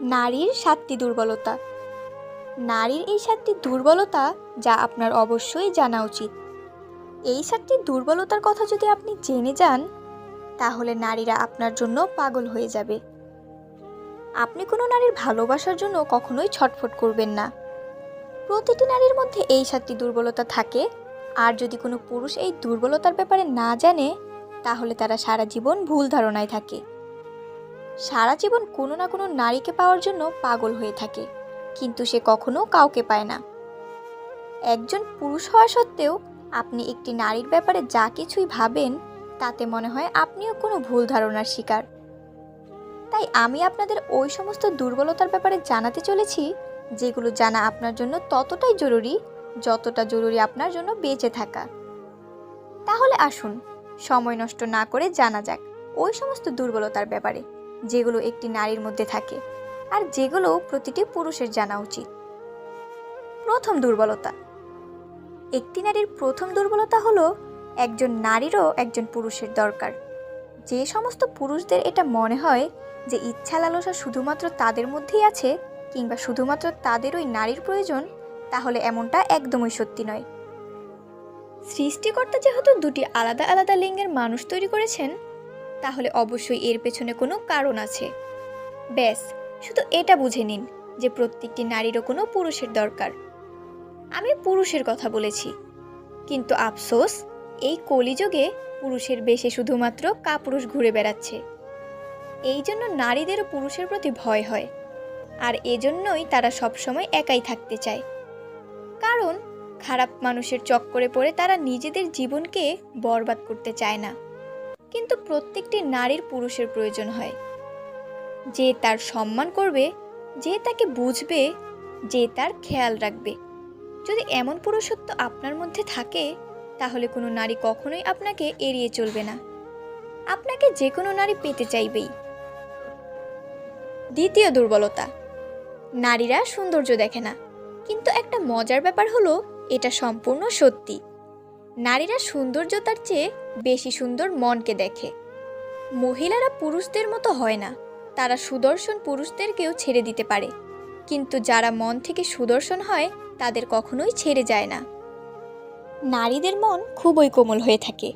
নারীর ৭টি দুর্বলতা। নারীর এই ৭টি দুর্বলতা যা আপনার অবশ্যই জানা উচিত। এই ৭টি দুর্বলতার কথা যদি আপনি জেনে যান, তাহলে নারীরা আপনার জন্য পাগল হয়ে যাবে। আপনি কোনো নারীর ভালোবাসার জন্য কখনোই ছটফট করবেন না। প্রতিটি নারীর মধ্যে এই ৭টি দুর্বলতা থাকে, আর যদি কোনো পুরুষ এই দুর্বলতার ব্যাপারে না জানে, তাহলে তারা সারা জীবন ভুল ধারণায় থাকে। সারা জীবন কোনো না কোনো নারীকে পাওয়ার জন্য পাগল হয়ে থাকে, কিন্তু সে কখনো কাউকে পায় না। একজন পুরুষ হওয়া সত্ত্বেও আপনি একটি নারীর ব্যাপারে যা কিছুই ভাবেন, তাতে মনে হয় আপনিও কোনো ভুল ধারণার শিকার। তাই আমি আপনাদের ওই সমস্ত দুর্বলতার ব্যাপারে জানাতে চলেছি, যেগুলো জানা আপনার জন্য ততটাই জরুরি যতটা জরুরি আপনার জন্য বেঁচে থাকা। তাহলে আসুন, সময় নষ্ট না করে জানা যাক ওই সমস্ত দুর্বলতার ব্যাপারে, যেগুলো একটি নারীর মধ্যে থাকে আর যেগুলো প্রতিটি পুরুষের জানা উচিত। প্রথম দুর্বলতা। একটি নারীর প্রথম দুর্বলতা হলো একজন নারীরও একজন পুরুষের দরকার। যে সমস্ত পুরুষদের এটা মনে হয় যে ইচ্ছা লালসা শুধুমাত্র তাদের মধ্যেই আছে, কিংবা শুধুমাত্র তাদের ওই নারীর প্রয়োজন, তাহলে এমনটা একদমই সত্যি নয়। সৃষ্টিকর্তা যেহেতু দুটি আলাদা আলাদা লিঙ্গের মানুষ তৈরি করেছেন, তাহলে অবশ্যই এর পেছনে কোনো কারণ আছে। ব্যাস, শুধু এটা বুঝে নিন যে প্রত্যেকটি নারীরও কোনো পুরুষের দরকার। আমি পুরুষের কথা বলেছি, কিন্তু আফসোস, এই কলিযুগে পুরুষের বেশে শুধুমাত্র কাপুরুষ ঘুরে বেড়াচ্ছে। এই জন্য নারীদেরও পুরুষের প্রতি ভয় হয়, আর এজন্যই তারা সবসময় একাই থাকতে চায়। কারণ খারাপ মানুষের চক্করে পড়ে তারা নিজেদের জীবনকে বরবাদ করতে চায় না। কিন্তু প্রত্যেকটি নারীর পুরুষের প্রয়োজন হয়, যে তার সম্মান করবে, যে তাকে বুঝবে, যে তার খেয়াল রাখবে। যদি এমন পুরুষত্ব আপনার মধ্যে থাকে, তাহলে কোনো নারী কখনোই আপনাকে এড়িয়ে চলবে না। আপনাকে যে কোনো নারী পেতে চাইবেই। দ্বিতীয় দুর্বলতা। নারীরা সৌন্দর্য দেখে না, কিন্তু একটা মজার ব্যাপার হলো এটা সম্পূর্ণ সত্যি। নারীরা সৌন্দর্যতার চেয়ে বেশি সুন্দর মনকে দেখে। মহিলারা পুরুষদের মতো হয় না, তারা সুদর্শন পুরুষদেরকেও ছেড়ে দিতে পারে, কিন্তু যারা মন থেকে সুদর্শন হয় তাদের কখনোই ছেড়ে যায় না। নারীদের মন খুবই কোমল হয়ে থাকে।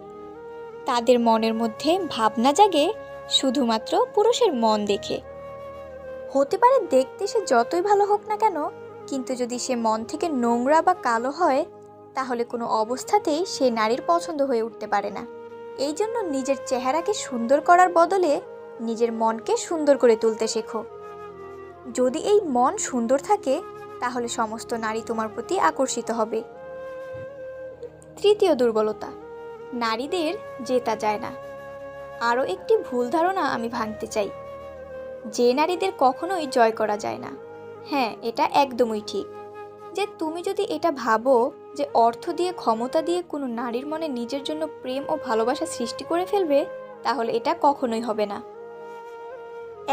তাদের মনের মধ্যে ভাবনা জাগে শুধুমাত্র পুরুষের মন দেখে। হতে পারে দেখতে সে যতই ভালো হোক না কেন, কিন্তু যদি সে মন থেকে নোংরা বা কালো হয়, তাহলে কোনো অবস্থাতেই সে নারীর পছন্দ হয়ে উঠতে পারে না। এই জন্য নিজের চেহারাকে সুন্দর করার বদলে নিজের মনকে সুন্দর করে তুলতে শেখো। যদি এই মন সুন্দর থাকে, তাহলে সমস্ত নারী তোমার প্রতি আকর্ষিত হবে। তৃতীয় দুর্বলতা। নারীদের জেতা যায় না। আরও একটি ভুল ধারণা আমি ভাঙতে চাই, যে নারীদের কখনোই জয় করা যায় না। হ্যাঁ, এটা একদমই ঠিক। যে তুমি যদি এটা ভাবো যে অর্থ দিয়ে, ক্ষমতা দিয়ে কোনো নারীর মনে নিজের জন্য প্রেম ও ভালোবাসা সৃষ্টি করে ফেলবে, তাহলে এটা কখনোই হবে না।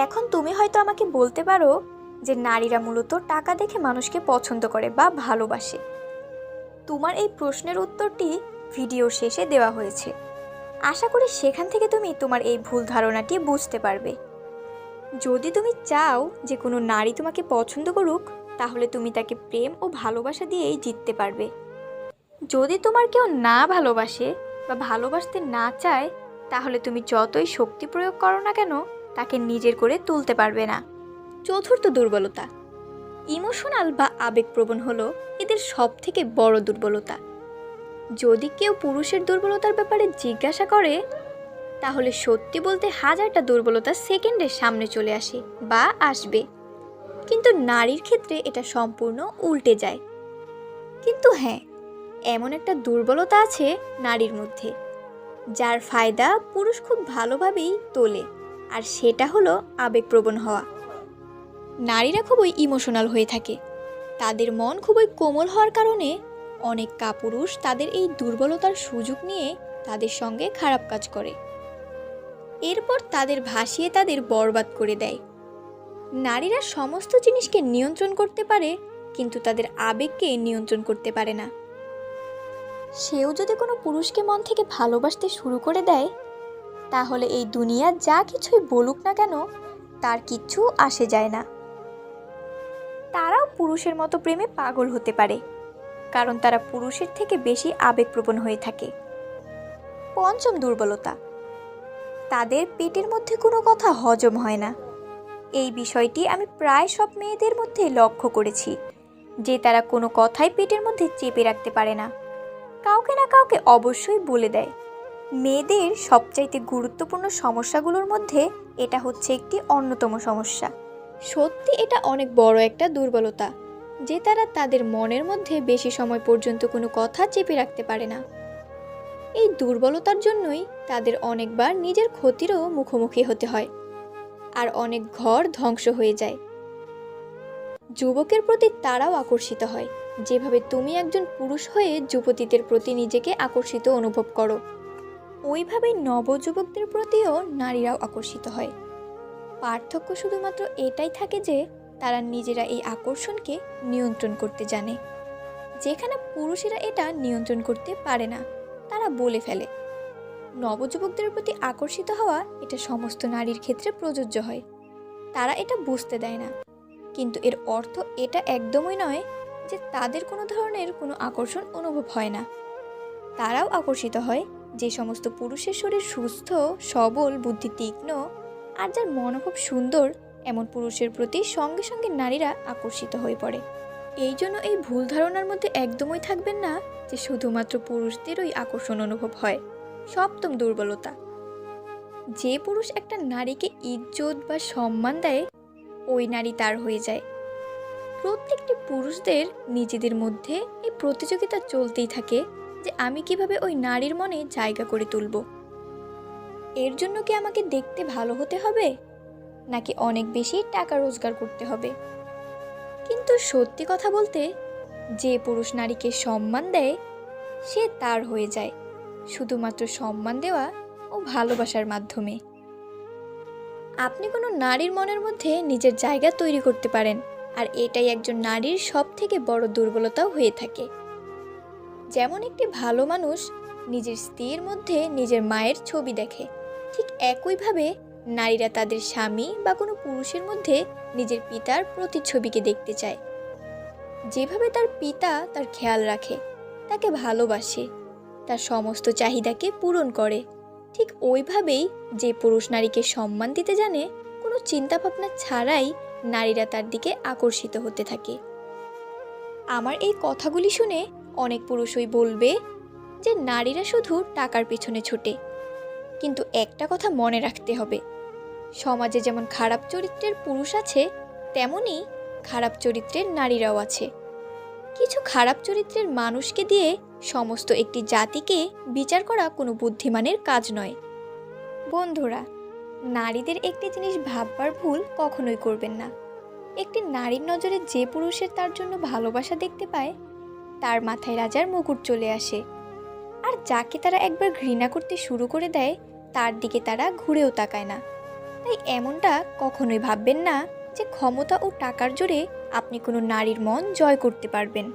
এখন তুমি হয়তো আমাকে বলতে পারো যে নারীরা মূলত টাকা দেখে মানুষকে পছন্দ করে বা ভালোবাসে। তোমার এই প্রশ্নের উত্তরটি ভিডিওর শেষে দেওয়া হয়েছে। আশা করি সেখান থেকে তুমি তোমার এই ভুল ধারণাটি বুঝতে পারবে। যদি তুমি চাও যে কোনো নারী তোমাকে পছন্দ করুক, তাহলে তুমি তাকে প্রেম ও ভালোবাসা দিয়েই জিততে পারবে। যদি তোমার কেউ না ভালোবাসে বা ভালোবাসতে না চায়, তাহলে তুমি যতই শক্তি প্রয়োগ করো না কেন, তাকে নিজের করে তুলতে পারবে না। চতুর্থ দুর্বলতা। ইমোশনাল বা আবেগপ্রবণ হলো এদের সবথেকে বড় দুর্বলতা। যদি কেউ পুরুষের দুর্বলতার ব্যাপারে জিজ্ঞাসা করে, তাহলে সত্যি বলতে হাজারটা দুর্বলতা সেকেন্ডের সামনে চলে আসে বা আসবে, কিন্তু নারীর ক্ষেত্রে এটা সম্পূর্ণ উল্টে যায়। কিন্তু হ্যাঁ, এমন একটা দুর্বলতা আছে নারীর মধ্যে, যার ফায়দা পুরুষ খুব ভালোভাবেই তোলে, আর সেটা হলো আবেগপ্রবণ হওয়া। নারীরা খুবই ইমোশনাল হয়ে থাকে। তাদের মন খুবই কোমল হওয়ার কারণে অনেক কাপুরুষ তাদের এই দুর্বলতার সুযোগ নিয়ে তাদের সঙ্গে খারাপ কাজ করে, এরপর তাদের ভাসিয়ে তাদের বরবাদ করে দেয়। নারীরা সমস্ত জিনিসকে নিয়ন্ত্রণ করতে পারে, কিন্তু তাদের আবেগকে নিয়ন্ত্রণ করতে পারে না। সেও যদি কোনো পুরুষকে মন থেকে ভালোবাসতে শুরু করে দেয়, তাহলে এই দুনিয়া যা কিছুই বলুক না কেন, তার কিচ্ছু আসে যায় না। পুরুষের মতো প্রেমে পাগল হতে পারে, কারণ তারা পুরুষের থেকে বেশি আবেগপ্রবণ হয়ে থাকে। পঞ্চম দুর্বলতা, তাদের পেটের মধ্যে কোনো কথা হজম হয় না। এই বিষয়টি আমি প্রায় সব মেয়েদের মধ্যে লক্ষ্য করেছি, যে তারা কোনো কথাই পেটের মধ্যে চেপে রাখতে পারে না, কাউকে না কাউকে অবশ্যই বলে দেয়। মেয়েদের সবচাইতে গুরুত্বপূর্ণ সমস্যাগুলোর মধ্যে এটা হচ্ছে একটি অন্যতম সমস্যা। সত্যি এটা অনেক বড় একটা দুর্বলতা, যে তারা তাদের মনের মধ্যে বেশি সময় পর্যন্ত কোনো কথা চেপে রাখতে পারে না। এই দুর্বলতার জন্যই তাদের অনেকবার নিজের ক্ষতিরও মুখোমুখি হতে হয়, আর অনেক ঘর ধ্বংস হয়ে যায়। যুবকের প্রতি তারাও আকর্ষিত হয়, যেভাবে তুমি একজন পুরুষ হয়ে যুবতীদের প্রতি নিজেকে আকর্ষিত অনুভব করো, ওইভাবেই নবযুবকদের প্রতিও নারীরাও আকর্ষিত হয়। পার্থক্য শুধুমাত্র এটাই থাকে যে তারা নিজেরা এই আকর্ষণকে নিয়ন্ত্রণ করতে জানে, যেখানে পুরুষেরা এটা নিয়ন্ত্রণ করতে পারে না, তারা বলে ফেলে। নবযুবকদের প্রতি আকর্ষিত হওয়া এটা সমস্ত নারীর ক্ষেত্রে প্রযোজ্য হয়, তারা এটা বুঝতে দেয় না, কিন্তু এর অর্থ এটা একদমই নয় যে তাদের কোনো ধরনের কোনো আকর্ষণ অনুভব হয় না। তারাও আকর্ষিত হয় যে সমস্ত পুরুষের শরীর সুস্থ, সবল, বুদ্ধি তীক্ষ্ণ আর যার মন খুব সুন্দর, এমন পুরুষের প্রতি সঙ্গে সঙ্গে নারীরা আকর্ষিত হয়ে পড়ে। এই জন্য এই ভুল ধারণার মধ্যে একদমই থাকবেন না যে শুধুমাত্র পুরুষদেরই আকর্ষণ অনুভব হয়। সপ্তম দুর্বলতা, যে পুরুষ একটা নারীকে ইজ্জত বা সম্মান দেয়, ওই নারী তার হয়ে যায়। প্রত্যেকটি পুরুষদের নিজেদের মধ্যে এই প্রতিযোগিতা চলতেই থাকে যে আমি কিভাবে ওই নারীর মনে জায়গা করে তুলব। এর জন্য কি আমাকে দেখতে ভালো হতে হবে, নাকি অনেক বেশি টাকা রোজগার করতে হবে? কিন্তু সত্যি কথা বলতে, যে পুরুষ নারীকে সম্মান দেয়, সে তার হয়ে যায় শুধুমাত্র সম্মান দেওয়া ও ভালোবাসার মাধ্যমে। আপনি কোনো নারীর মনের মধ্যে নিজের জায়গা তৈরি করতে পারেন, আর এটাই একজন নারীর সবথেকে বড় দুর্বলতাও হয়ে থাকে। যেমন একটি ভালো মানুষ নিজের স্ত্রীর মধ্যে নিজের মায়ের ছবি দেখে, ঠিক একইভাবে নারীরা তাদের স্বামী বা কোনো পুরুষের মধ্যে নিজের পিতার প্রতিচ্ছবিকে দেখতে চায়। যেভাবে তার পিতা তার খেয়াল রাখে, তাকে ভালোবাসে, তার সমস্ত চাহিদাকে পূরণ করে, ঠিক ওইভাবেই যে পুরুষ নারীকে সম্মান দিতে জানে, কোনো চিন্তাভাবনা ছাড়াই নারীরা তার দিকে আকর্ষিত হতে থাকে। আমার এই কথাগুলি শুনে অনেক পুরুষই বলবে যে নারীরা শুধু টাকার পিছনে ছোটে, কিন্তু একটা কথা মনে রাখতে হবে, সমাজে যেমন খারাপ চরিত্রের পুরুষ আছে, তেমনি খারাপ চরিত্রের নারীরাও আছে। কিছু খারাপ চরিত্রের মানুষকে দিয়ে সমস্ত একটি জাতিকে বিচার করা কোনো বুদ্ধিমানের কাজ নয়। বন্ধুরা, নারীদের একটি জিনিস ভাববার ভুল কখনোই করবেন না। একটি নারীর নজরে যে পুরুষের তার জন্য ভালোবাসা দেখতে পায়, তার মাথায় রাজার মুকুট চলে আসে, আর যাকে তারা একবার ঘৃণা করতে শুরু করে দেয়, তার দিকে তারা ঘুরেও তাকায় না। তাই এমনটা কখনোই ভাববেন না যে ক্ষমতা ও টাকার জোরে আপনি কোনো নারীর মন জয় করতে পারবেন।